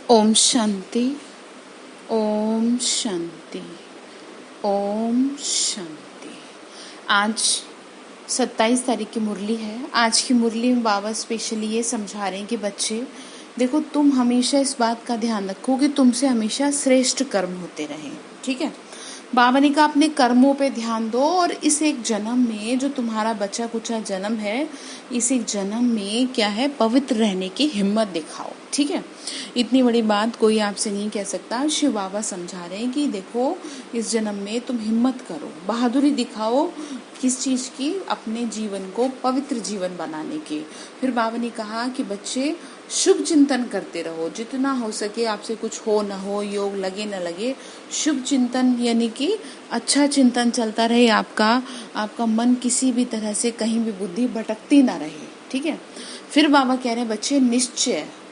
ओम शांति। ओम शांति। ओम शांति। आज 27 तारीख की मुरली है। आज की मुरली में बाबा स्पेशली ये समझा रहे हैं कि बच्चे देखो, तुम हमेशा इस बात का ध्यान रखो कि तुमसे हमेशा श्रेष्ठ कर्म होते रहें। ठीक है, बाबा ने कहा अपने कर्मों पे ध्यान दो और इस एक जन्म में जो तुम्हारा बचा कुचा जन्म है, इस एक जन्म में क्या है, पवित्र रहने की हिम्मत दिखाओ। ठीक है, इतनी बड़ी बात कोई आपसे नहीं कह सकता। शिव बाबा समझा रहे हैं कि देखो, इस जन्म में तुम हिम्मत करो, बहादुरी दिखाओ। किस चीज़ की? अपने जीवन को पवित्र जीवन बनाने की। फिर बाबा ने कहा कि बच्चे शुभ चिंतन करते रहो, जितना हो सके। आपसे कुछ हो न हो, योग लगे न लगे, शुभ चिंतन यानी कि अच्छा चिंतन चलता रहे। आपका मन किसी भी तरह से कहीं भी बुद्धि भटकती ना रहे। ठीक है, फिर बाबा कह रहे हैं बच्चे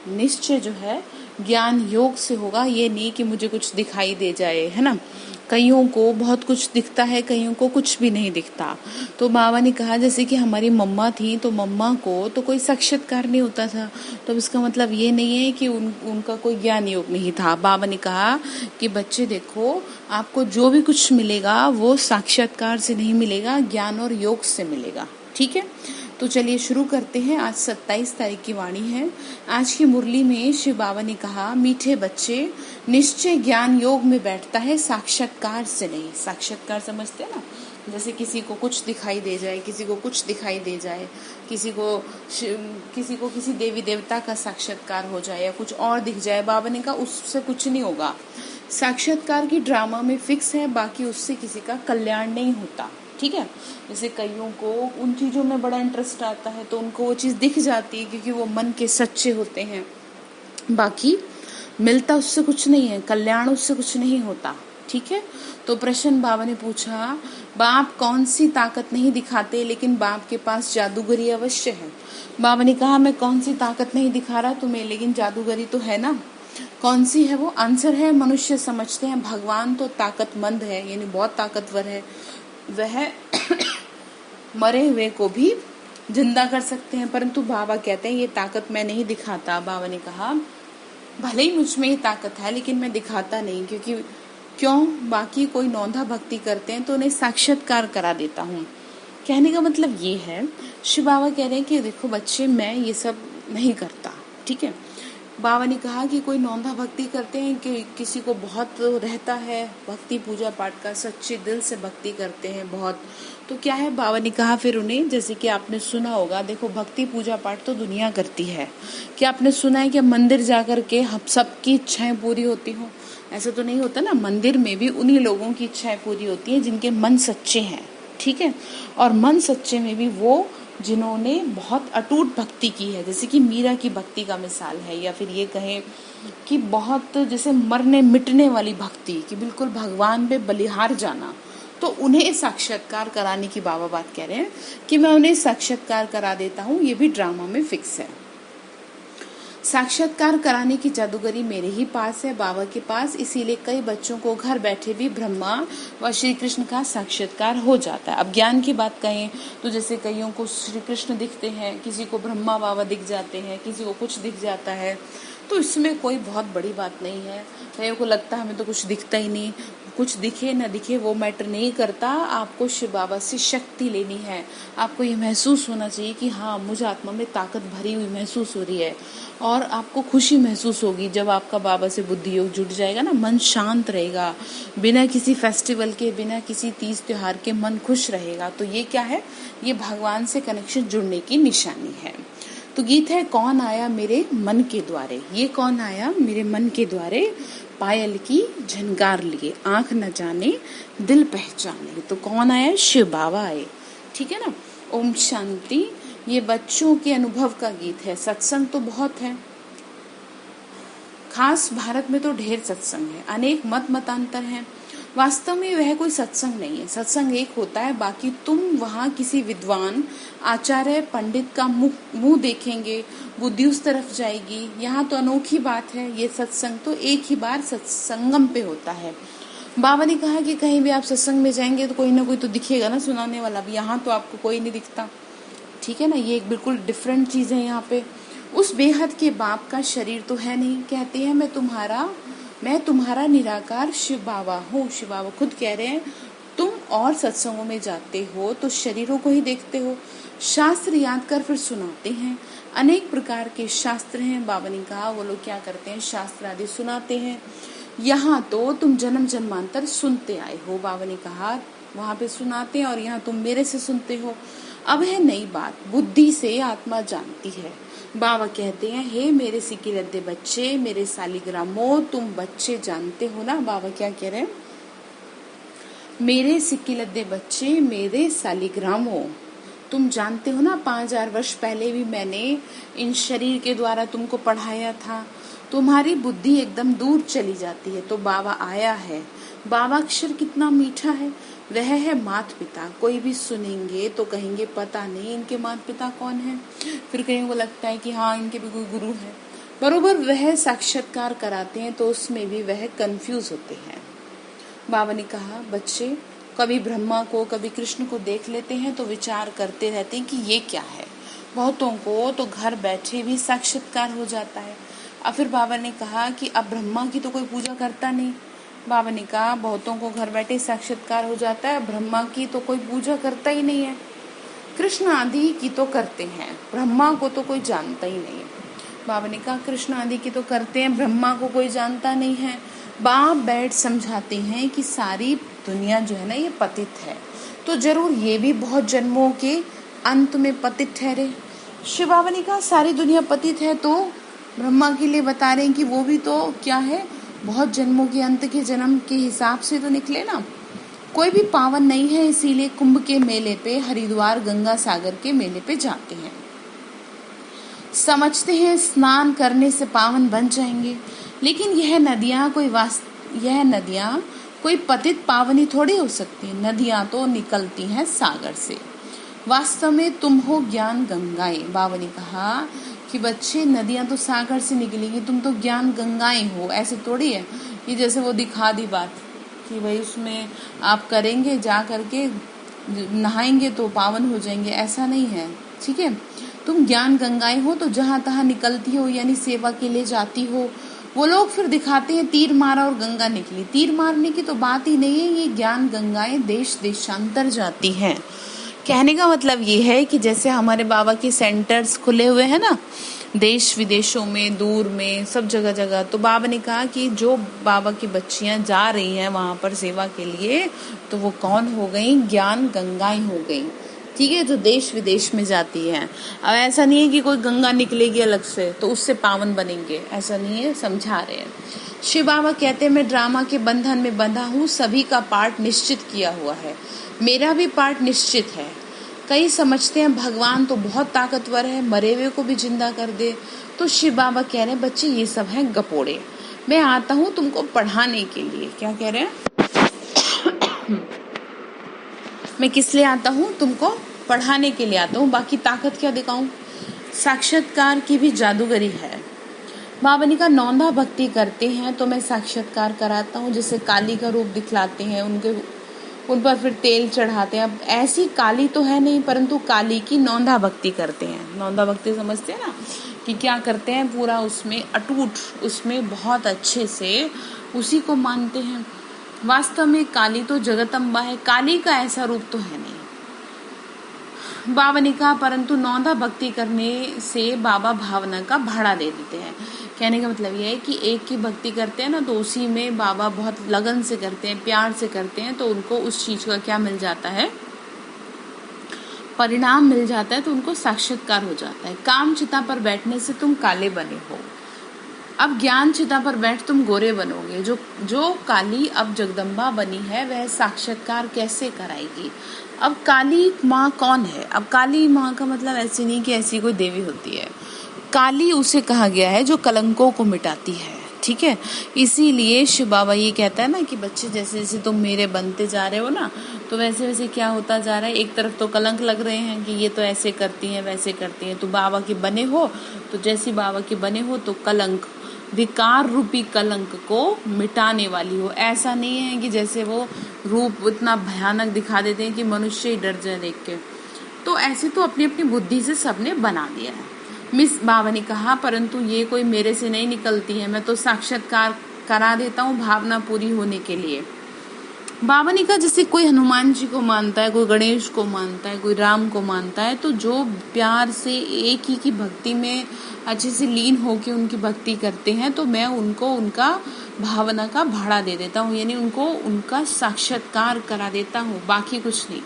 निश्चय जो है ज्ञान योग से होगा। ये नहीं कि मुझे कुछ दिखाई दे जाए, है ना। कईयों को बहुत कुछ दिखता है, कईयों को कुछ भी नहीं दिखता। तो बाबा ने कहा जैसे कि हमारी मम्मा थी, तो मम्मा को तो कोई साक्षात्कार नहीं होता था, तो इसका मतलब ये नहीं है कि उनका कोई ज्ञान योग नहीं था। बाबा ने कहा कि बच्चे देखो, आपको जो भी कुछ मिलेगा वो साक्षात्कार से नहीं मिलेगा, ज्ञान और योग से मिलेगा। ठीक है, तो चलिए शुरू करते हैं। आज 27 तारीख की वाणी है। आज की मुरली में शिव बाबा ने कहा, मीठे बच्चे, निश्चय ज्ञान योग में बैठता है, साक्षात्कार से नहीं। साक्षात्कार समझते हैं ना, जैसे किसी को कुछ दिखाई दे जाए, किसी को कुछ दिखाई दे जाए, किसी को किसी देवी देवता का साक्षात्कार हो जाए या कुछ और दिख जाए। बाबा ने कहा उससे कुछ नहीं होगा। साक्षात्कार की ड्रामा में फिक्स है, बाकी उससे किसी का कल्याण नहीं होता। ठीक है, जैसे कईयों को उन चीज़ों में बड़ा इंटरेस्ट आता है तो उनको वो चीज़ दिख जाती है क्योंकि वो मन के सच्चे होते हैं। बाकी मिलता उससे कुछ नहीं है, कल्याण उससे कुछ नहीं होता। ठीक है, तो प्रश्न बाबा ने पूछा, बाप कौन सी ताकत नहीं दिखाते लेकिन बाप के पास जादूगरी अवश्य है। बाबा ने कहा मैं कौन सी ताकत नहीं दिखा रहा तुम्हें, लेकिन जादूगरी तो है ना। कौन सी है वो? आंसर है, मनुष्य समझते हैं भगवान तो ताकतमंद है, यानी बहुत ताकतवर है। वह मरे हुए को भी जिंदा कर सकते हैं, परंतु बाबा कहते हैं ये ताकत मैं नहीं दिखाता। बाबा ने कहा भले ही मुझ में ये ताकत है लेकिन मैं दिखाता नहीं, क्योंकि क्यों, बाकी कोई नौंधा भक्ति करते हैं तो उन्हें साक्षात्कार करा देता हूँ। कहने का मतलब ये है, शिव बाबा कह रहे हैं कि देखो बच्चे, मैं ये सब नहीं करता। ठीक है, बाबा ने कहा कि कोई नौंधा भक्ति करते हैं, कि किसी को बहुत रहता है भक्ति पूजा पाठ का, सच्चे दिल से भक्ति करते हैं बहुत, तो क्या है, बाबा ने कहा फिर उन्हें, जैसे कि आपने सुना होगा, देखो भक्ति पूजा पाठ तो दुनिया करती है। क्या आपने सुना है कि मंदिर जाकर के हम सबकी इच्छाएं पूरी होती हो? ऐसा तो नहीं होता ना। मंदिर में भी उन्हीं लोगों की इच्छाएं पूरी होती हैं जिनके मन सच्चे हैं। ठीक है, और मन सच्चे में भी वो जिन्होंने बहुत अटूट भक्ति की है, जैसे कि मीरा की भक्ति का मिसाल है, या फिर ये कहें कि बहुत जैसे मरने मिटने वाली भक्ति, कि बिल्कुल भगवान पे बलिहार जाना, तो उन्हें साक्षात्कार कराने की बाबा बात कह रहे हैं कि मैं उन्हें साक्षात्कार करा देता हूँ। ये भी ड्रामा में फिक्स है। साक्षात्कार कराने की जादूगरी मेरे ही पास है, बाबा के पास, इसीलिए कई बच्चों को घर बैठे भी ब्रह्मा व श्री कृष्ण का साक्षात्कार हो जाता है। अब ज्ञान की बात कहें तो जैसे कईयों को श्री कृष्ण दिखते हैं, किसी को ब्रह्मा बाबा दिख जाते हैं, किसी को कुछ दिख जाता है, तो इसमें कोई बहुत बड़ी बात नहीं है। कईयों को लगता है हमें तो कुछ दिखता ही नहीं, कुछ दिखे न दिखे वो मैटर नहीं करता। आपको शिव बाबा से शक्ति लेनी है। आपको ये महसूस होना चाहिए कि हाँ, मुझे आत्मा में ताकत भरी हुई महसूस हो रही है, और आपको खुशी महसूस होगी जब आपका बाबा से बुद्धि योग जुड़ जाएगा ना। मन शांत रहेगा, बिना किसी फेस्टिवल के, बिना किसी तीज त्योहार के मन खुश रहेगा। तो ये क्या है, ये भगवान से कनेक्शन जुड़ने की निशानी है। तो गीत है, कौन आया मेरे मन के द्वारे। ये कौन आया मेरे मन के द्वारे, पायल की झनकार लिए, आंख न जाने दिल पहचाने। तो कौन आया? शिव बाबा आए। ठीक है ना। ओम शांति। ये बच्चों के अनुभव का गीत है। सत्संग तो बहुत है, खास भारत में तो ढेर सत्संग है, अनेक मतांतर हैं। वास्तव में वह कोई सत्संग नहीं है। सत्संग एक होता है, बाकी तुम वहाँ किसी विद्वान आचार्य पंडित का मुंह देखेंगे, बुद्धि उस तरफ जाएगी। यहाँ तो अनोखी बात है, ये सत्संग तो एक ही बार सत्संगम पे होता है। बाबा ने कहा कि कहीं भी आप सत्संग में जाएंगे तो कोई ना कोई तो दिखेगा ना, सुनाने वाला भी। यहाँ तो आपको कोई नहीं दिखता। ठीक है ना, ये एक बिल्कुल डिफरेंट चीज़ है यहाँ पे। उस बेहद के बाप का शरीर तो है नहीं। कहते हैं मैं तुम्हारा निराकार शिव बाबा हूँ। शिव बाबा खुद कह रहे हैं तुम और सत्संगों में जाते हो तो शरीरों को ही देखते हो, शास्त्र याद कर फिर सुनाते हैं। अनेक प्रकार के शास्त्र हैं। बाबा ने कहा वो लोग क्या करते हैं, शास्त्र आदि सुनाते हैं। यहाँ तो तुम जन्म जन्मांतर सुनते आए हो। बाबा ने कहा वहां पे सुनाते हैं और यहाँ तुम मेरे से सुनते हो। अब है नई बात, बुद्धि से आत्मा जानती है। बाबा कहते हैं हे मेरे सिक्के लद्दे बच्चे, मेरे सालिग्रामो, तुम बच्चे जानते हो ना। बाबा क्या कह रहे हैं, मेरे सिक्के लद्दे बच्चे, मेरे सालिग्रामो, तुम जानते हो ना 5000 वर्ष पहले भी मैंने इन शरीर के द्वारा तुमको पढ़ाया था। तुम्हारी बुद्धि एकदम दूर चली जाती है तो बाबा आया है। बाबा अक्षर कितना मीठा है, वह है माता पिता। कोई भी सुनेंगे तो कहेंगे पता नहीं इनके माता पिता कौन है, फिर कहीं को लगता है कि हाँ इनके भी कोई गुरु है। बरोबर वह साक्षात्कार कराते हैं तो उसमें भी वह कंफ्यूज होते हैं। बाबा ने कहा बच्चे कभी ब्रह्मा को कभी कृष्ण को देख लेते हैं तो विचार करते रहते हैं कि ये क्या है। बहुतों को तो घर बैठे भी साक्षात्कार हो जाता है। और फिर बाबा ने कहा कि अब ब्रह्मा की तो कोई पूजा करता नहीं। बाबा ने कहा बहुतों को घर बैठे साक्षात्कार हो जाता है, ब्रह्मा की तो कोई पूजा करता ही नहीं है। कृष्ण आदि की तो करते हैं, ब्रह्मा को तो कोई जानता ही नहीं है। बाबा ने कहा कृष्ण आदि की तो करते हैं, ब्रह्मा को कोई जानता नहीं है। बाप बैठ समझाते हैं कि सारी दुनिया जो है ना ये पतित है, तो जरूर ये भी बहुत जन्मों के अंत में पतित ठहरे। शिव बाबा ने कहा सारी दुनिया पतित है तो ब्रह्मा के लिए बता रहे हैं कि वो भी तो क्या है, बहुत जन्मों के अंत के जन्म के हिसाब से तो निकले ना। कोई भी पावन नहीं है, इसीलिए कुंभ के मेले पे, हरिद्वार गंगा सागर के मेले पे जाते हैं। समझते हैं स्नान करने से पावन बन जाएंगे, लेकिन यह नदियां कोई पतित पावनी थोड़ी हो सकती है। नदियां तो निकलती हैं सागर से। वास्तव में तुम हो ज्ञान गंगाएं। बाबा ने कहा कि बच्चे नदियां तो सागर से निकलेंगी, तुम तो ज्ञान गंगाएं हो। ऐसे थोड़ी है कि जैसे वो दिखा दी बात कि भाई उसमें आप करेंगे जा करके नहाएंगे तो पावन हो जाएंगे, ऐसा नहीं है। ठीक है, तुम ज्ञान गंगाएं हो तो जहां तहां निकलती हो, यानी सेवा के लिए जाती हो। वो लोग फिर दिखाते हैं तीर मारा और गंगा निकली। तीर मारने की तो बात ही नहीं है, ये ज्ञान गंगाएं देश देशांतर जाती हैं। कहने का मतलब ये है कि जैसे हमारे बाबा के सेंटर्स खुले हुए हैं ना देश विदेशों में, दूर में, सब जगह जगह, तो बाबा ने कहा कि जो बाबा की बच्चियां जा रही हैं वहां पर सेवा के लिए, तो वो कौन हो गई, ज्ञान गंगाएं हो गई। ठीक है, जो देश विदेश में जाती हैं। अब ऐसा नहीं है कि कोई गंगा निकलेगी अलग से तो उससे पावन बनेंगे, ऐसा नहीं है, समझा रहे हैं। शिव बाबा कहते हैं मैं ड्रामा के बंधन में बंधा हूँ, सभी का पार्ट निश्चित किया हुआ है, मेरा भी पार्ट निश्चित है। कई समझते हैं भगवान तो बहुत ताकतवर है, मरे हुए को भी जिंदा कर दे। तो शिव बाबा कह रहे हैं बच्चे ये सब हैं गपोड़े, मैं आता हूँ तुमको पढ़ाने के लिए। क्या कह रहे हैं मैं किस लिए आता हूँ, तुमको पढ़ाने के लिए आता हूँ, बाकी ताकत क्या दिखाऊं। साक्षात्कार की भी जादूगरी है। बाबा ने कहा नौंधा भक्ति करते हैं तो मैं साक्षात्कार कराता हूँ, जैसे काली का रूप दिखलाते हैं, उन पर फिर तेल चढ़ाते हैं। अब ऐसी काली तो है नहीं, परंतु काली की नौंधा भक्ति करते हैं। नौंधा भक्ति समझते हैं ना, कि क्या करते हैं, पूरा उसमें अटूट, उसमें बहुत अच्छे से उसी को मानते हैं। वास्तव में काली तो जगदम्बा है, काली का ऐसा रूप तो है नहीं। बाबा ने कहा परंतु नौंधा भक्ति करने से बाबा भावना का भाड़ा दे देते हैं। कहने का मतलब यह है कि एक की भक्ति करते हैं ना तो उसी में बाबा बहुत लगन से करते हैं, प्यार से करते हैं, तो उनको उस चीज का क्या मिल जाता है, परिणाम मिल जाता है, तो उनको साक्षात्कार हो जाता है। काम चिता पर बैठने से तुम काले बने हो, अब ज्ञान चिता पर बैठ तुम गोरे बनोगे। जो काली अब जगदम्बा बनी है वह साक्षात्कार कैसे कराएगी। अब काली माँ कौन है, अब काली माँ का मतलब ऐसे नहीं कि ऐसी कोई देवी होती है। काली उसे कहा गया है जो कलंकों को मिटाती है। ठीक है, इसीलिए शिव बाबा ये कहता है ना कि बच्चे जैसे जैसे तुम मेरे बनते जा रहे हो ना, तो वैसे वैसे क्या होता जा रहा है, एक तरफ तो कलंक लग रहे हैं कि ये तो ऐसे करती हैं वैसे करती हैं, तो बाबा के बने हो, तो जैसे बाबा के बने हो तो कलंक, विकार रूपी कलंक को मिटाने वाली हो। ऐसा नहीं है कि जैसे वो रूप इतना भयानक दिखा देते हैं कि मनुष्य ही डर जाए देख के, तो ऐसे तो अपनी अपनी बुद्धि से सबने बना दिया है। मिस बाबा ने कहा, परंतु ये कोई मेरे से नहीं निकलती है, मैं तो साक्षात्कार करा देता हूँ भावना पूरी होने के लिए। बाबा ने कहा, जैसे कोई हनुमान जी को मानता है, कोई गणेश को मानता है, कोई राम को मानता है, तो जो प्यार से एक ही की भक्ति में अच्छे से लीन होकर उनकी भक्ति करते हैं, तो मैं उनको उनका भावना का भाड़ा दे देता हूँ, यानी उनको उनका साक्षात्कार करा देता हूँ, बाकी कुछ नहीं।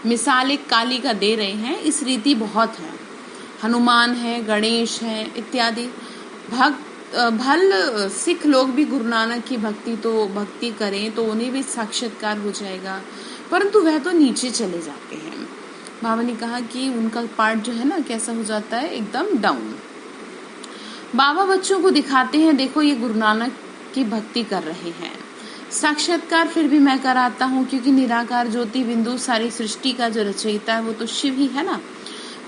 मिसाल एक काली का दे रहे हैं, इस रीति बहुत है, हनुमान है, गणेश है इत्यादि। भल सिख लोग भी गुरु नानक की भक्ति करें तो उन्हें भी साक्षात्कार हो जाएगा, परंतु वह तो नीचे चले जाते हैं। बाबा ने कहा कि उनका पार्ट जो है ना कैसा हो जाता है, एकदम डाउन। बाबा बच्चों को दिखाते हैं, देखो ये गुरु नानक की भक्ति कर रहे हैं, साक्षात्कार फिर भी मैं कराता हूँ, क्योंकि निराकार ज्योति बिंदु सारी सृष्टि का जो रचयिता है वो तो शिव ही है ना।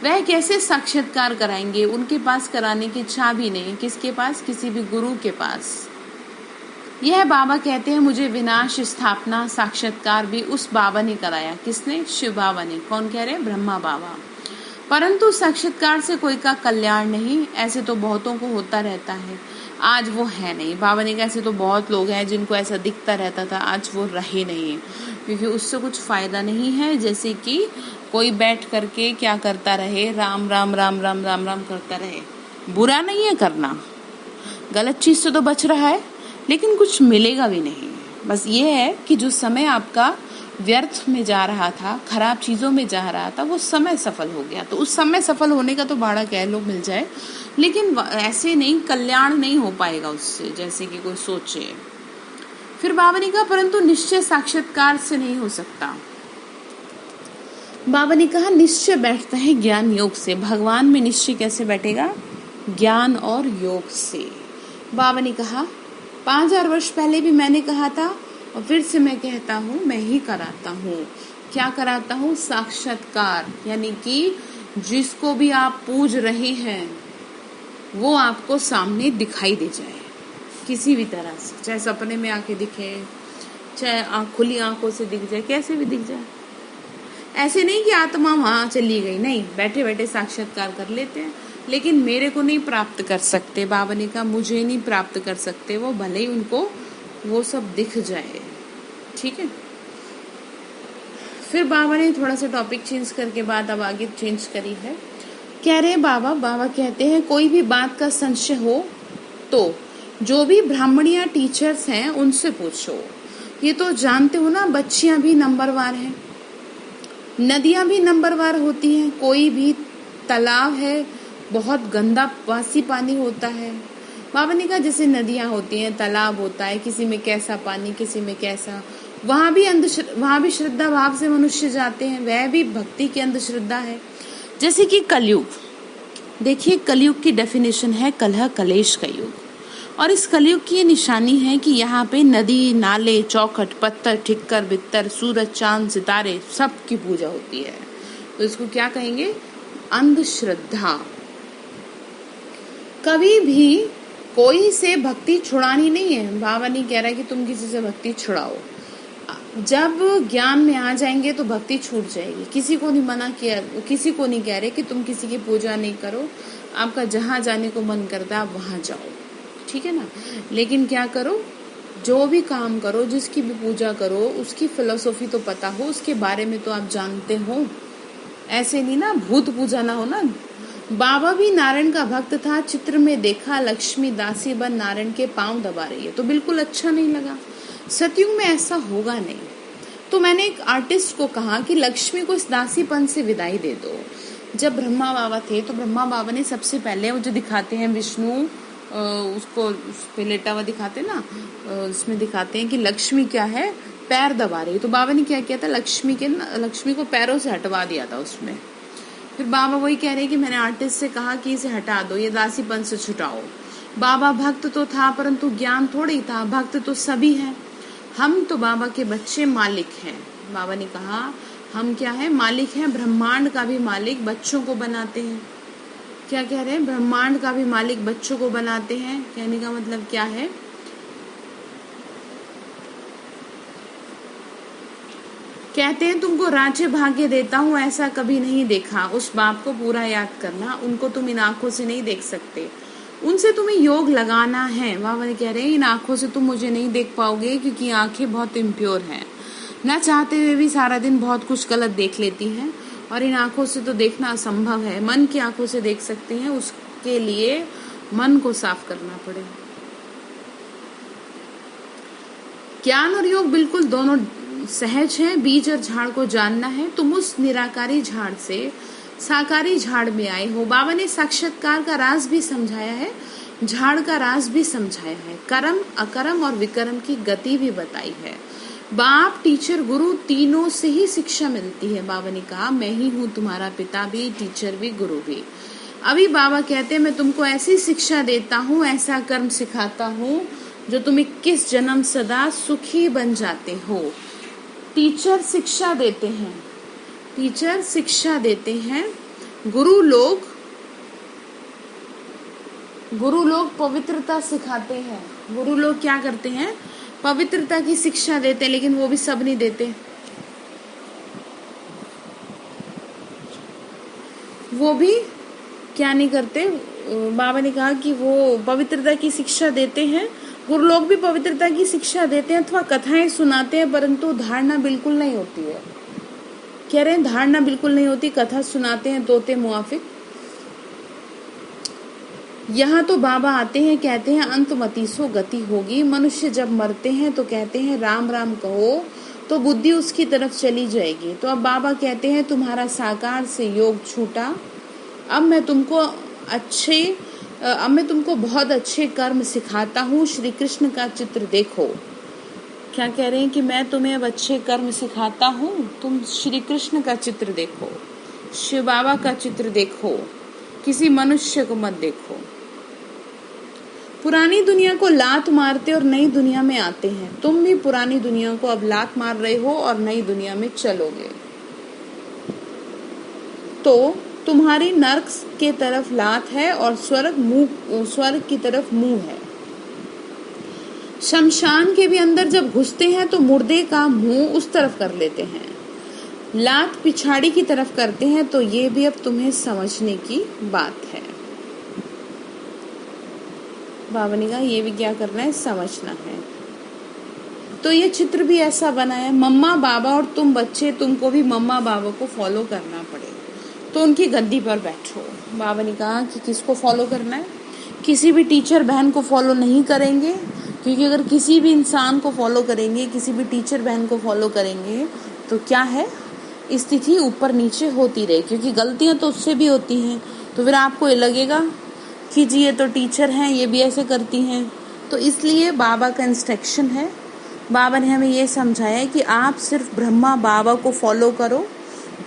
वह कैसे साक्षात्कार कराएंगे, उनके पास कराने की चाबी नहीं, किसके पास, किसी भी गुरु के पास। यह बाबा कहते हैं, मुझे विनाश स्थापना साक्षात्कार भी उस बाबा ने कराया। किसने? शिव बाबा ने। कौन कह रहे हैं? ब्रह्मा बाबा। परंतु साक्षात्कार से कोई का कल्याण नहीं, ऐसे तो बहुतों को होता रहता है, आज वो है नहीं। बाबा ने कहा, ऐसे तो बहुत लोग हैं जिनको ऐसा दिखता रहता था, आज वो रहे नहीं, क्योंकि उससे कुछ फायदा नहीं है। जैसे कि कोई बैठ करके क्या करता रहे, राम राम राम राम राम राम करता रहे, बुरा नहीं है करना, गलत चीज से तो बच रहा है, लेकिन कुछ मिलेगा भी नहीं। बस ये है कि जो समय आपका व्यर्थ में जा रहा था, खराब चीजों में जा रहा था, वो समय सफल हो गया, तो उस समय सफल होने का तो भाड़ा कह लो मिल जाए, लेकिन ऐसे नहीं, कल्याण नहीं हो पाएगा उससे, जैसे कि कोई सोचे। फिर बाबा ने कहा, परंतु निश्चय साक्षात्कार से नहीं हो सकता। बाबा ने कहा, निश्चय बैठता है ज्ञान योग से। भगवान में निश्चय कैसे बैठेगा? ज्ञान और योग से। बाबा ने कहा, 5000 वर्ष पहले भी मैंने कहा था, और फिर से मैं कहता हूँ, मैं ही कराता हूँ। क्या कराता हूँ? साक्षात्कार, यानी कि जिसको भी आप पूज रहे हैं वो आपको सामने दिखाई दे जाए, किसी भी तरह से, चाहे सपने में आके दिखे, चाहे खुली आंखों से दिख जाए, कैसे भी दिख जाए। ऐसे नहीं कि आत्मा वहां चली गई, नहीं, बैठे बैठे साक्षात्कार कर लेते हैं, लेकिन मेरे को नहीं प्राप्त कर सकते। बाबा ने कहा, मुझे नहीं प्राप्त कर सकते वो, भले ही उनको वो सब दिख जाए। ठीक है। फिर बाबा ने थोड़ा सा टॉपिक चेंज करके बात अब आगे चेंज करी है। कह रहे हैं बाबा कहते हैं, कोई भी बात का संशय हो तो जो भी ब्राह्मणिया टीचर्स हैं उनसे पूछो। ये तो जानते हो ना, बच्चियां भी नंबरवार हैं, नदियां भी नंबरवार होती हैं। कोई भी तालाब है, बहुत गंदा बासी पानी होता है। बाबा ने कहा, जैसे नदियां होती हैं, तालाब होता है, किसी में कैसा पानी, किसी में कैसा, वहां भी श्रद्धा भाव से मनुष्य जाते हैं, वह भी भक्ति की अंधश्रद्धा है। जैसे कि कलयुग, देखिए कलयुग की डेफिनेशन है कलह कलेश का युग, और इस कलयुग की ये निशानी है कि यहाँ पे नदी, नाले, चौखट, पत्थर, ठिक्कर, बित्तर, सूरज, चांद, सितारे, सब की पूजा होती है। तो इसको क्या कहेंगे? अंधश्रद्धा। कभी भी कोई से भक्ति छुड़ानी नहीं है। बाबा नहीं कह रहा कि तुम किसी से भक्ति छुड़ाओ, जब ज्ञान में आ जाएंगे तो भक्ति छूट जाएगी। किसी को नहीं मना किया, किसी को नहीं कह रहे कि तुम किसी की पूजा नहीं करो, आपका जहां जाने को मन करता है आप वहां जाओ, ठीक है ना। लेकिन क्या करो, जो भी काम करो, जिसकी भी पूजा करो, उसकी फिलोसॉफी तो पता हो, उसके बारे में तो आप जानते हो। ऐसे नहीं ना, भूत पूजा ना हो ना। बाबा भी नारायण का भक्त था, चित्र में देखा लक्ष्मी दासी बन नारायण के पांव दबा रही है, तो बिल्कुल अच्छा नहीं लगा। सतयुग में ऐसा होगा नहीं। तो मैंने एक आर्टिस्ट को कहा कि लक्ष्मी को इस दासीपन से विदाई दे दो। जब ब्रह्मा बाबा थे तो ब्रह्मा बाबा ने सबसे पहले, वो जो दिखाते हैं विष्णु उसको उस पे लेटा हुआ दिखाते ना, उसमें दिखाते हैं कि लक्ष्मी क्या है, पैर दबा रही। तो बाबा ने क्या किया था, लक्ष्मी को पैरों से हटवा दिया था उसमें। फिर बाबा वही कह रहे हैं कि मैंने आर्टिस्ट से कहा कि इसे हटा दो, ये दासीपन से छुटाओ। बाबा भक्त तो था परंतु ज्ञान थोड़ी था, भक्त तो सभी हैं। हम तो बाबा के बच्चे, मालिक हैं। बाबा ने कहा हम क्या है, मालिक हैं, ब्रह्मांड का भी मालिक बच्चों को बनाते हैं। क्या कह रहे हैं, ब्रह्मांड का भी मालिक बच्चों को बनाते हैं। कहने का मतलब क्या है, कहते हैं तुमको राज्य भाग्य देता हूँ, ऐसा कभी नहीं देखा। उस बाप को पूरा याद करना, उनको तुम इन आंखों से नहीं देख सकते, उनसे तुम्हें योग लगाना है। बाबा कह रहे हैं इन आंखों से तुम मुझे नहीं देख पाओगे, क्योंकि आंखें बहुत इम्प्योर हैं, ना चाहते हुए भी सारा दिन बहुत कुछ गलत देख लेती हैं, और इन आंखों से तो देखना असंभव है। मन की आंखों से देख सकते हैं, उसके लिए मन को साफ करना पड़ेगा। ज्ञान और योग बिल्कुल दोनों सहज है। बीज और झाड़ को जानना है। तुम उस निराकारी झाड़ से साकारी झाड़ में आए हो। बाबा ने साक्षात्कार का राज भी समझाया है, झाड़ का राज भी समझाया है, कर्म अकर्म और विकर्म की गति भी बताई है। बाप टीचर गुरु तीनों से ही शिक्षा मिलती है। बाबा ने कहा मैं ही हूँ तुम्हारा पिता भी, टीचर भी, गुरु भी। अभी बाबा कहते हैं मैं तुमको ऐसी शिक्षा देता हूँ, ऐसा कर्म सिखाता हूँ जो तुम 21 जन्म सदा सुखी बन जाते हो। टीचर शिक्षा देते हैं, टीचर शिक्षा देते हैं। गुरु लोग पवित्रता सिखाते हैं। गुरु लोग क्या करते हैं? पवित्रता की शिक्षा देते हैं, लेकिन वो भी सब नहीं देते। वो भी क्या नहीं करते? बाबा ने कहा कि वो पवित्रता की शिक्षा देते हैं। गुरु लोग भी पवित्रता की शिक्षा देते हैं अथवा कथाएं सुनाते हैं, परंतु धारणा बिल्कुल नहीं होती है। कह रहे हैं धारणा बिल्कुल नहीं होती। कथा सुनाते हैं तोते मुआफिक। यहाँ तो बाबा आते हैं, कहते हैं अंतमति सो गति होगी। मनुष्य जब मरते हैं तो कहते हैं राम राम कहो, तो बुद्धि उसकी तरफ चली जाएगी। तो अब बाबा कहते हैं तुम्हारा साकार से योग छूटा, अब मैं तुमको बहुत अच्छे कर्म सिखाता हूँ। श्री कृष्ण का चित्र देखो। क्या कह रहे हैं कि मैं तुम्हें अब अच्छे कर्म सिखाता हूँ, तुम श्री कृष्ण का चित्र देखो, शिव बाबा का चित्र देखो, किसी मनुष्य को मत देखो। पुरानी दुनिया को लात मारते और नई दुनिया में आते हैं। तुम भी पुरानी दुनिया को अब लात मार रहे हो और नई दुनिया में चलोगे। तो तुम्हारी नर्क के तरफ लात है और स्वर्ग की तरफ मुंह है। शमशान के भी अंदर जब घुसते हैं तो मुर्दे का मुंह उस तरफ कर लेते हैं, लात पिछाड़ी की तरफ करते हैं। तो ये भी अब तुम्हें समझने की बात है। बाबा ने कहा ये भी क्या करना है? समझना है। तो ये चित्र भी ऐसा बना है, मम्मा बाबा और तुम बच्चे, तुमको भी मम्मा बाबा को फॉलो करना पड़ेगा। तो उनकी गद्दी पर बैठो। बाबा ने कहा कि किसको फॉलो करना है? किसी भी टीचर बहन को फॉलो नहीं करेंगे, क्योंकि अगर किसी भी इंसान को फॉलो करेंगे, किसी भी टीचर बहन को फॉलो करेंगे, तो क्या है, स्थिति ऊपर नीचे होती रहे, क्योंकि गलतियां तो उससे भी होती हैं। तो फिर आपको ये लगेगा कि जी ये तो टीचर हैं, ये भी ऐसे करती हैं। तो इसलिए बाबा का इंस्ट्रक्शन है, बाबा ने हमें ये समझाया है कि आप सिर्फ ब्रह्मा बाबा को फॉलो करो,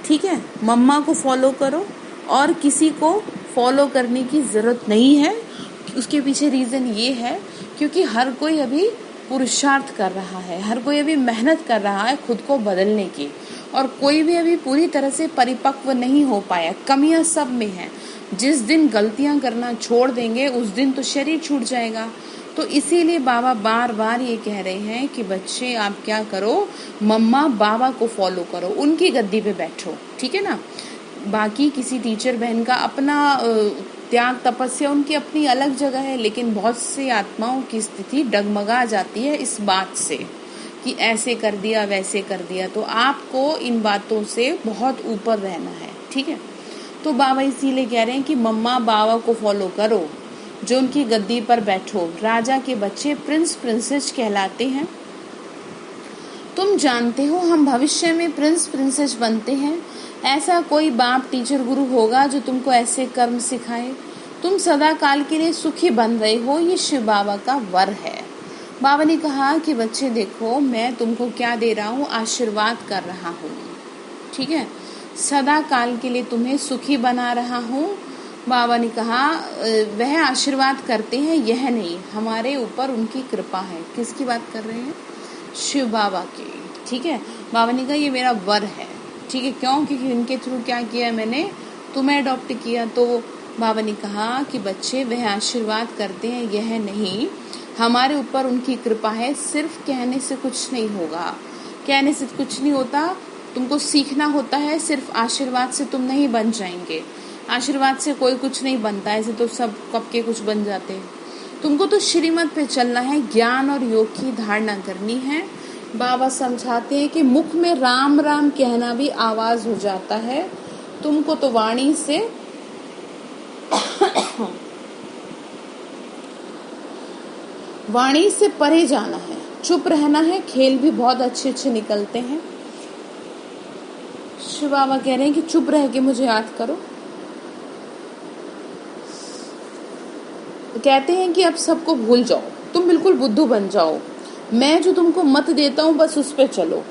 ठीक है, मम्मा को फॉलो करो, और किसी को फॉलो करने की ज़रूरत नहीं है। उसके पीछे रीज़न ये है क्योंकि हर कोई अभी पुरुषार्थ कर रहा है, हर कोई अभी मेहनत कर रहा है खुद को बदलने की, और कोई भी अभी पूरी तरह से परिपक्व नहीं हो पाया। कमियां सब में हैं। जिस दिन गलतियां करना छोड़ देंगे उस दिन तो शरीर छूट जाएगा। तो इसीलिए बाबा बार बार ये कह रहे हैं कि बच्चे आप क्या करो, मम्मा बाबा को फॉलो करो, उनकी गद्दी पे बैठो, ठीक है ना। बाकी किसी टीचर बहन का अपना त्याग तपस्या उनकी अपनी अलग जगह है, लेकिन बहुत से आत्माओं की स्थिति डगमगा जाती है इस बात से कि ऐसे कर दिया वैसे कर दिया। तो आपको इन बातों से बहुत ऊपर रहना है, ठीक है। तो बाबा इसीलिए कह रहे हैं कि मम्मा बाबा को फॉलो करो, जो उनकी गद्दी पर बैठो। राजा के बच्चे प्रिंस प्रिंसेस कहलाते हैं। तुम जानते हो हम भविष्य में प्रिंस प्रिंसेस बनते हैं। ऐसा कोई बाप टीचर गुरु होगा जो तुमको ऐसे कर्म सिखाए। तुम सदा काल के लिए सुखी बन रहे हो, ये शिव बाबा का वर है। बाबा ने कहा कि बच्चे देखो मैं तुमको क्या दे रहा हूँ, आशीर्वाद कर रहा हूँ, ठीक है, सदा काल के लिए तुम्हें सुखी बना रहा हूँ। बाबा ने कहा वह आशीर्वाद करते हैं, यह नहीं, हमारे ऊपर उनकी कृपा है। किसकी बात कर रहे हैं? शिव बाबा की, ठीक है। बाबा ने कहा ये मेरा वर है, ठीक है। क्यों? क्योंकि उनके थ्रू क्या किया मैंने, तुम्हें अडॉप्ट किया। तो बाबा ने कहा कि बच्चे वह आशीर्वाद करते हैं, यह नहीं, हमारे ऊपर उनकी कृपा है। सिर्फ कहने से कुछ नहीं होगा, कहने से कुछ नहीं होता, तुमको सीखना होता है, सिर्फ आशीर्वाद से तुम नहीं बन जाएंगे। आशीर्वाद से कोई कुछ नहीं बनता, ऐसे तो सब कब के कुछ बन जाते हैं। तुमको तो श्रीमत पे चलना है, ज्ञान और योग की धारणा करनी है। बाबा समझाते हैं कि मुख में राम राम कहना भी आवाज हो जाता है। तुमको तो वाणी से परे जाना है, चुप रहना है। खेल भी बहुत अच्छे अच्छे निकलते हैं। शिव बाबा कह रहे हैं कि चुप रह के मुझे याद करो। कहते हैं कि अब सबको भूल जाओ, तुम बिल्कुल बुद्धू बन जाओ। मैं जो तुमको मत देता हूँ बस उस पे चलो।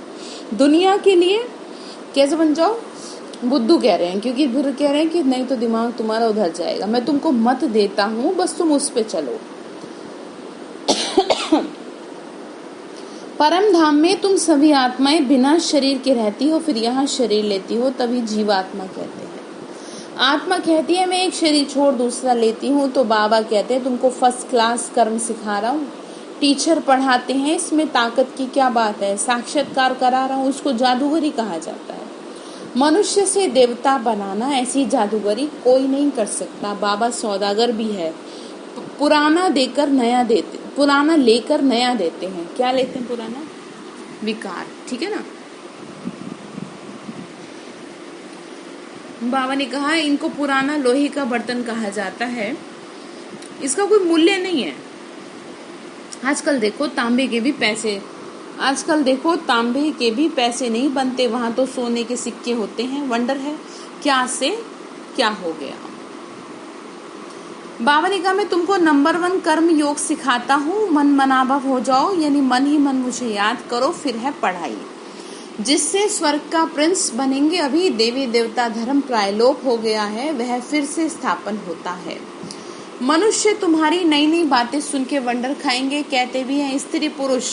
दुनिया के लिए कैसे बन जाओ? बुद्धू कह रहे हैं, क्योंकि फिर कह रहे हैं कि नहीं तो दिमाग तुम्हारा उधर जाएगा। मैं तुमको मत देता हूँ, बस तुम उस पे चलो। परम धाम में तुम सभी आत्माएं बिना शरीर के रहती हो, फिर यहाँ शरीर लेती हो, तभी जीवात्मा कहते हैं। आत्मा कहती है मैं एक शरीर छोड़ दूसरा लेती हूँ, तो बाबा कहते हैं तुमको फर्स्ट क्लास कर्म सिखा रहा हूँ। टीचर पढ़ाते हैं, इसमें ताकत की क्या बात है। साक्षात्कार करा रहा हूँ, उसको जादूगरी कहा जाता है। मनुष्य से देवता बनाना, ऐसी जादूगरी कोई नहीं कर सकता। बाबा सौदागर भी है, पुराना लेकर नया देते हैं। क्या लेते हैं? पुराना विकार, ठीक है ना। बाबा ने कहा इनको पुराना लोहे का बर्तन कहा जाता है, इसका कोई मूल्य नहीं है। आजकल देखो तांबे के भी पैसे नहीं बनते, वहां तो सोने के सिक्के होते हैं। वंडर है क्या से क्या हो गया। बाबा ने कहा मैं तुमको नंबर 1 कर्म योग सिखाता हूँ। मन मनाभव हो जाओ, यानी मन ही मन मुझे याद करो। फिर है पढ़ाई, जिससे स्वर्ग का प्रिंस बनेंगे। अभी देवी देवता धर्म प्रायलोप हो गया है, वह फिर से स्थापन होता है। मनुष्य तुम्हारी नई नई बातें सुन के वंडर खाएंगे। कहते भी हैं स्त्री पुरुष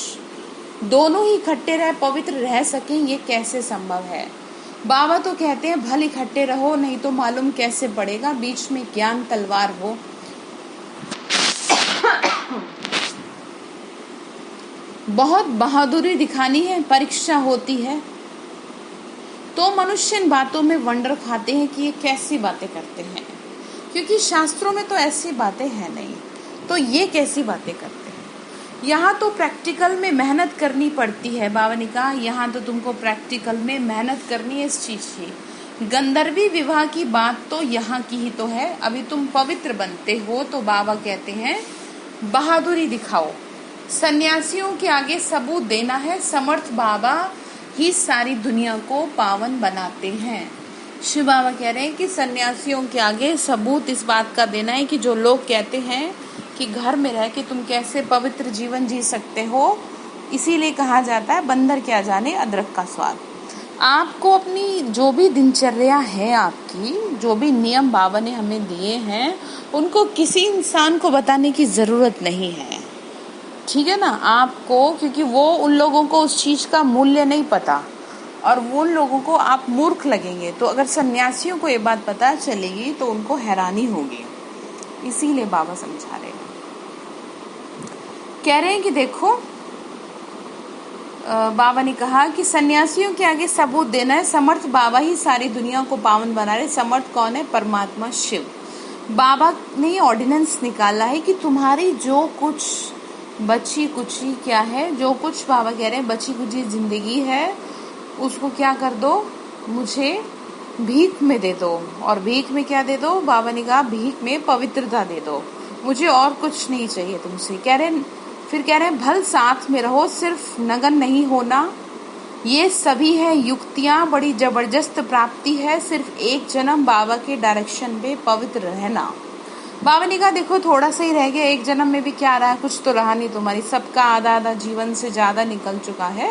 दोनों ही इकट्ठे रह पवित्र रह सकें, ये कैसे संभव है। बाबा तो कहते हैं भले इकट्ठे रहो, नहीं तो मालूम कैसे पड़ेगा। बीच में ज्ञान तलवार हो। बहुत बहादुरी दिखानी है, परीक्षा होती है, तो मनुष्य इन बातों में वंडर खाते हैं कि ये कैसी बातें करते हैं, क्योंकि शास्त्रों में तो ऐसी बातें हैं नहीं, तो ये कैसी बातें करते हैं। यहाँ तो प्रैक्टिकल में मेहनत करनी पड़ती है। बाबा ने कहा यहाँ तो तुमको प्रैक्टिकल में मेहनत करनी है इस चीज की। गंधर्वी विवाह की बात तो यहाँ की ही तो है। अभी तुम पवित्र बनते हो, तो बाबा कहते हैं बहादुरी दिखाओ। सन्यासियों के आगे सबूत देना है। समर्थ बाबा ही सारी दुनिया को पावन बनाते हैं। शिव बाबा कह रहे हैं कि सन्यासियों के आगे सबूत इस बात का देना है कि जो लोग कहते हैं कि घर में रह के तुम कैसे पवित्र जीवन जी सकते हो, इसीलिए कहा जाता है बंदर क्या जाने अदरक का स्वाद। आपको अपनी जो भी दिनचर्या है, आपकी जो भी नियम बाबा ने हमें दिए हैं, उनको किसी इंसान को बताने की जरूरत नहीं है, ठीक है ना आपको, क्योंकि वो उन लोगों को उस चीज का मूल्य नहीं पता और वो उन लोगों को आप मूर्ख लगेंगे। तो अगर सन्यासियों को ये बात पता चलेगी तो उनको हैरानी होगी, इसीलिए बाबा समझा रहे हैं। कह रहे हैं कि देखो बाबा ने कहा कि सन्यासियों के आगे सबूत देना है। समर्थ बाबा ही सारी दुनिया को पावन बना रहे। समर्थ कौन है? परमात्मा शिव। बाबा ने ऑर्डिनेंस निकाला है कि तुम्हारी जो कुछ बची कुची क्या है, जो कुछ बाबा कह रहे हैं बची कुची जिंदगी है, उसको क्या कर दो, मुझे भीख में दे दो। और भीख में क्या दे दो? बाबा ने कहा भीख में पवित्रता दे दो, मुझे और कुछ नहीं चाहिए तुमसे। फिर कह रहे हैं भल साथ में रहो, सिर्फ नगन नहीं होना। ये सभी है युक्तियां, बड़ी जबरदस्त प्राप्ति है। सिर्फ एक जन्म बाबा के डायरेक्शन में पवित्र रहना। बाबा ने कहा देखो थोड़ा सा ही रह गया, एक जन्म में भी क्या रहा, कुछ तो रहा नहीं तुम्हारी, सबका आधा आधा जीवन से ज्यादा निकल चुका है।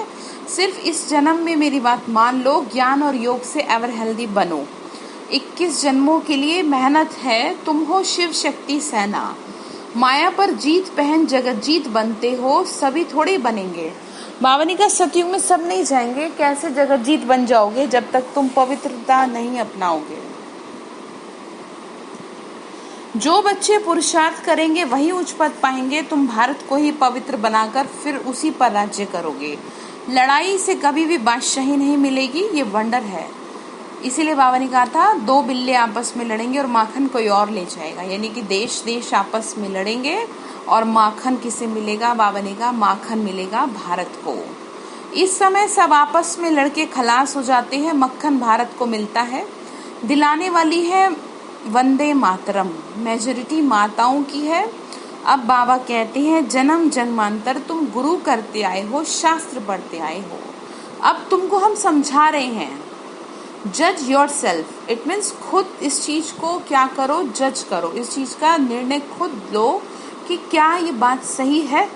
सिर्फ इस जन्म में मेरी बात मान लो, ज्ञान और योग से एवर हेल्दी बनो। 21 जन्मों के लिए मेहनत है, तुम हो शिव शक्ति सेना। माया पर जीत पहन जगत जीत बनते हो, सभी थोड़े बनेंगे। बाबा ने कहा सतयुग में सब नहीं जाएंगे, कैसे जगत जीत बन जाओगे जब तक तुम पवित्रता नहीं अपनाओगे। जो बच्चे पुरुषार्थ करेंगे वही उच्च पद पाएंगे। तुम भारत को ही पवित्र बनाकर फिर उसी पर राज्य करोगे। लड़ाई से कभी भी बादशाही नहीं मिलेगी, ये वंडर है। इसीलिए बाबा ने कहा था 2 बिल्ले आपस में लड़ेंगे और माखन कोई और ले जाएगा, यानी कि देश देश आपस में लड़ेंगे और माखन किसे मिलेगा? बाबा ने कहा माखन मिलेगा भारत को। इस समय सब आपस में लड़के खलास हो जाते हैं, मक्खन भारत को मिलता है। दिलाने वाली है वंदे मातरम, मेजॉरिटी माताओं की है। अब बाबा कहते हैं जन्म जन्मांतर तुम गुरु करते आए हो, शास्त्र पढ़ते आए हो, अब तुमको हम समझा रहे हैं। जज योर सेल्फ, इट मीन्स खुद इस चीज को क्या करो? जज करो, इस चीज का निर्णय खुद लो कि क्या ये बात सही है।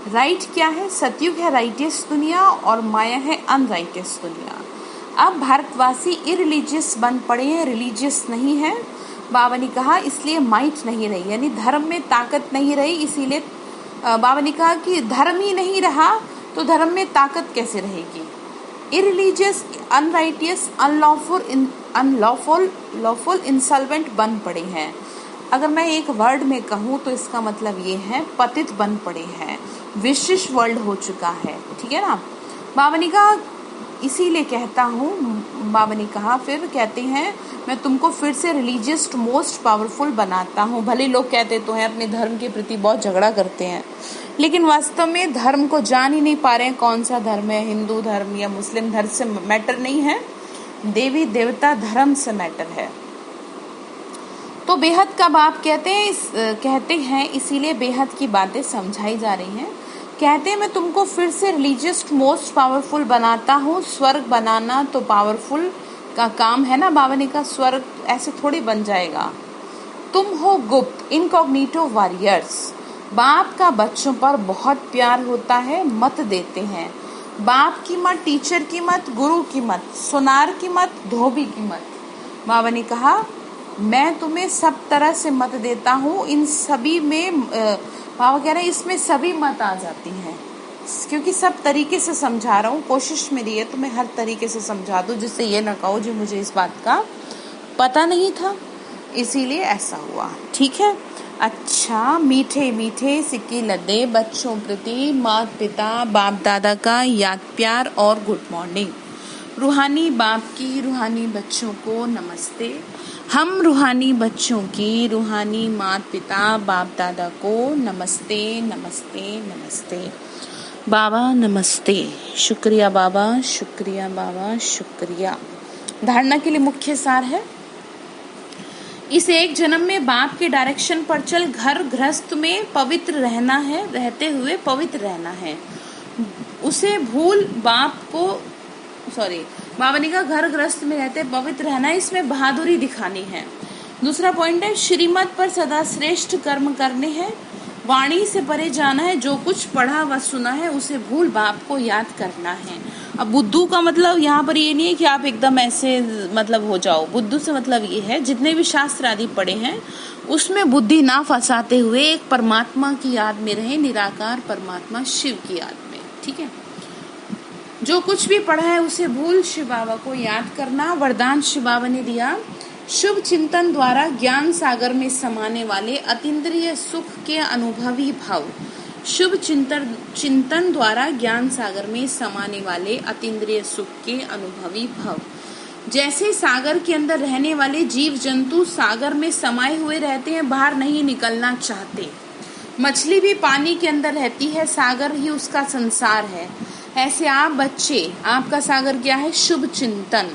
राइट क्या है? सतयुग है राइटियस दुनिया और माया है अनराइटियस दुनिया। अब भारतवासी इरिलीजियस बन पड़े हैं, रिलीजियस नहीं है। बाबा ने कहा इसलिए माइट नहीं रही, यानी धर्म में ताकत नहीं रही। इसीलिए बाबा ने कहा कि धर्म ही नहीं रहा तो धर्म में ताकत कैसे रहेगी? इरिलीजियस, अनराइटियस, लॉफुल इंसॉल्वेंट बन पड़े हैं। अगर मैं एक वर्ड में कहूँ तो इसका मतलब ये है पतित बन पड़े हैं, विशिष्ट वर्ल्ड हो चुका है। ठीक है ना? बाबा ने कहा इसीलिए कहता हूँ, बाबा ने कहा फिर कहते हैं मैं तुमको फिर से रिलीजियस मोस्ट पावरफुल बनाता हूँ। भले लोग कहते तो हैं अपने धर्म के प्रति बहुत झगड़ा करते हैं, लेकिन वास्तव में धर्म को जान ही नहीं पा रहे हैं कौन सा धर्म है। हिंदू धर्म या मुस्लिम धर्म से मैटर नहीं है, देवी देवता धर्म से मैटर है। तो बेहद का बाप कहते हैं इसीलिए बेहद की बातें समझाई जा रही हैं। कहते हैं मैं तुमको फिर से रिलीजियस मोस्ट पावरफुल बनाता हूँ। स्वर्ग बनाना तो पावरफुल का काम है ना। बाबा ने कहा स्वर्ग ऐसे थोड़ी बन जाएगा। तुम हो गुप्त इनकॉग्निटो वॉरियर्स। बाप का बच्चों पर बहुत प्यार होता है, मत देते हैं। बाप की मत, टीचर की मत, गुरु की मत, सुनार की मत, धोबी की मत। बाबा ने कहा मैं तुम्हें सब तरह से मत देता हूँ। इन सभी में बाबा कह रहे हैं इसमें सभी मत आ जाती हैं, क्योंकि सब तरीके से समझा रहा हूँ। कोशिश मेरी है तो मैं हर तरीके से समझा दूँ, जिससे ये ना कहो जी मुझे इस बात का पता नहीं था, इसीलिए ऐसा हुआ। ठीक है? अच्छा, मीठे मीठे सिक्के लदे बच्चों प्रति माता पिता बाप दादा का याद प्यार और गुड मॉर्निंग। रूहानी बाप की रूहानी बच्चों को नमस्ते। हम रूहानी बच्चों की रूहानी माता पिता बाप दादा को नमस्ते नमस्ते नमस्ते। बाबा नमस्ते। शुक्रिया बाबा, शुक्रिया बाबा, शुक्रिया। धारणा के लिए मुख्य सार है इस एक जन्म में बाप के डायरेक्शन पर चल घर गृहस्थ में पवित्र रहना है, रहते हुए पवित्र रहना है। उसे भूल बाबा ने कहा घर गृहस्थ में रहते पवित्र रहना है, इसमें बहादुरी दिखानी है। दूसरा पॉइंट है श्रीमत पर सदा श्रेष्ठ कर्म करने हैं, वाणी से परे जाना है। जो कुछ पढ़ा व सुना है उसे भूल बाप को याद करना है। अब बुद्धू का मतलब यहाँ पर ये नहीं है कि आप एकदम ऐसे मतलब हो जाओ। बुद्धू से मतलब ये है जितने भी शास्त्र आदि पढ़े हैं उसमें बुद्धि ना फंसाते हुए एक परमात्मा की याद में रहे, निराकार परमात्मा शिव की याद में। ठीक है? जो कुछ भी पढ़ा है उसे भूल शिव बाबा को याद करना। वरदान शिव बाबा ने दिया शुभ चिंतन द्वारा ज्ञान सागर में समाने वाले अतीन्द्रिय सुख के अनुभवी भव। शुभ चिंतन द्वारा ज्ञान सागर में समाने वाले अतीन्द्रिय सुख के अनुभवी भव। जैसे सागर के अंदर रहने वाले जीव जंतु सागर में समाये हुए रहते हैं, बाहर नहीं निकलना चाहते। मछली भी पानी के अंदर रहती है, सागर ही उसका संसार है। ऐसे आप बच्चे, आपका सागर क्या है? शुभ चिंतन।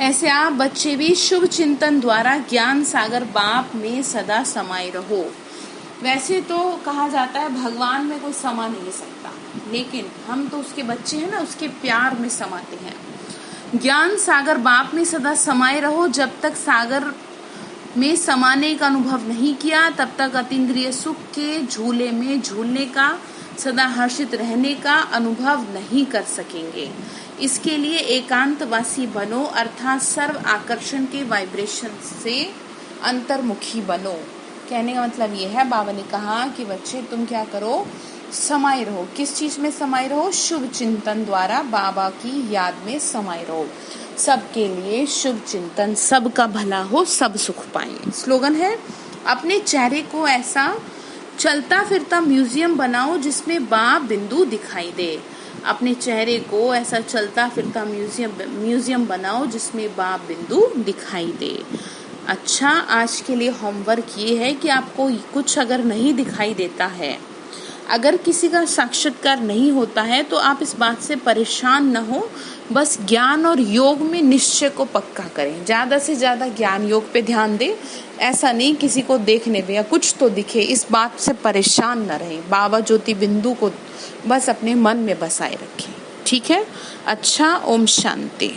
ऐसे आप बच्चे भी शुभ चिंतन द्वारा ज्ञान सागर बाप में सदा समाये रहो। वैसे तो कहा जाता है भगवान में कोई समा नहीं सकता, लेकिन हम तो उसके बच्चे हैं ना, उसके प्यार में समाते हैं। ज्ञान सागर बाप में सदा समाये रहो। जब तक सागर में समाने का अनुभव नहीं किया तब तक अतीन्द्रिय सुख के झूले में झूलने का, सदा हर्षित रहने का अनुभव नहीं कर सकेंगे। इसके लिए एकांतवासी बनो, अर्थात सर्व आकर्षण के वाइब्रेशन से अंतर्मुखी बनो। कहने का मतलब ये है, बाबा ने कहा कि बच्चे तुम क्या करो? समाये रहो। किस चीज में समाये रहो? शुभ चिंतन द्वारा बाबा की याद में समाये रहो। सबके लिए शुभ चिंतन, सबका भला हो, सब सुख पाएं। स्लोगन है अपने चेहरे को ऐसा चलता फिरता म्यूजियम बनाओ जिसमें बा बिंदु दिखाई दे। अपने चेहरे को ऐसा चलता फिरता म्यूजियम बनाओ जिसमें बा बिंदु दिखाई दे। अच्छा, आज के लिए होमवर्क ये है कि आपको कुछ अगर नहीं दिखाई देता है, अगर किसी का साक्षात्कार नहीं होता है, तो आप इस बात से परेशान न हो, बस ज्ञान और योग में निश्चय को पक्का करें। ज़्यादा से ज़्यादा ज्ञान योग पे ध्यान दें। ऐसा नहीं किसी को देखने में या कुछ तो दिखे, इस बात से परेशान न रहें। बाबा ज्योति बिंदु को बस अपने मन में बसाए रखें। ठीक है? अच्छा, ओम शांति।